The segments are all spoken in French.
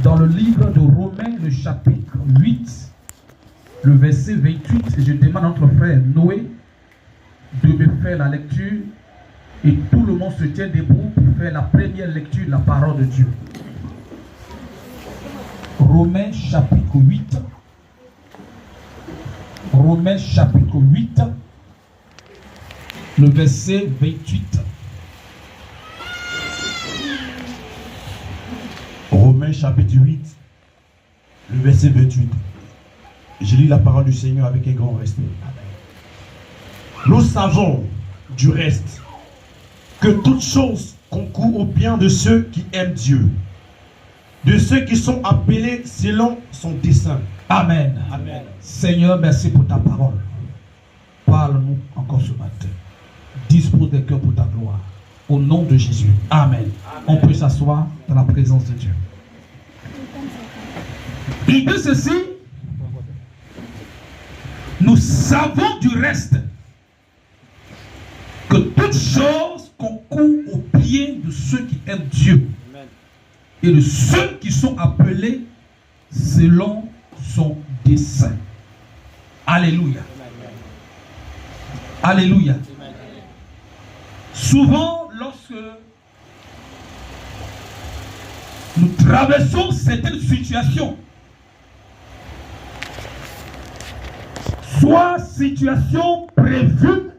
dans le livre de Romains, le chapitre 8, le verset 28. Je demande à notre frère Noé de me faire la lecture et tout le monde se tient debout pour faire la première lecture de la parole de Dieu. Romains chapitre 8. Romains chapitre 8, le verset 28. Romains chapitre 8, le verset 28. Je lis la parole du Seigneur avec un grand respect. Nous savons du reste que toute chose concourt au bien de ceux qui aiment Dieu, de ceux qui sont appelés selon son dessein. Amen. Amen. Seigneur, merci pour ta parole. Parle-nous encore ce matin. Dispose des cœurs pour ta gloire. Au nom de Jésus. Amen. On peut s'asseoir dans la présence de Dieu. Il dit ceci. Nous savons du reste que toute chose concourt au bien de ceux qui aiment Dieu. Amen. Et de ceux qui sont appelés selon son dessein. Alléluia. Alléluia. Souvent, lorsque nous traversons certaines situations, soit situation prévue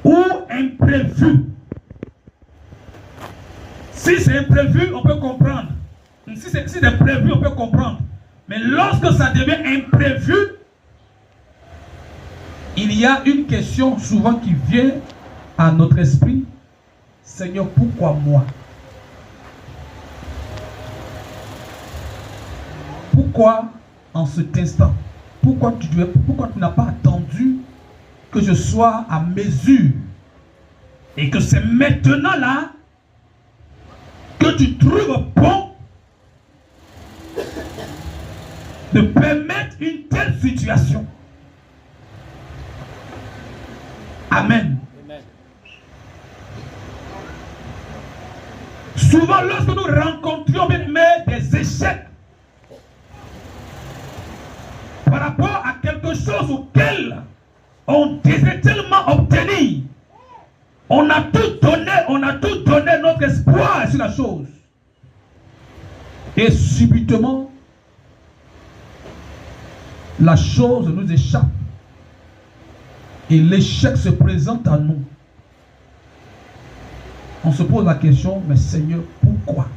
ou imprévue. Si c'est imprévu, on peut comprendre. Si c'est prévu, on peut comprendre. Mais lorsque ça devient imprévu, il y a une question souvent qui vient à notre esprit. Seigneur, pourquoi moi? Pourquoi en cet instant? Pourquoi tu n'as pas attendu que je sois à mesure? Et que c'est maintenant là que tu trouves bon de permettre une telle situation. Amen. Amen. Souvent, lorsque nous rencontrions des échecs par rapport à quelque chose auquel on désire tellement obtenir, on a tout donné notre espoir sur la chose. Et subitement, la chose nous échappe. Et l'échec se présente à nous. On se pose la question, mais Seigneur, pourquoi?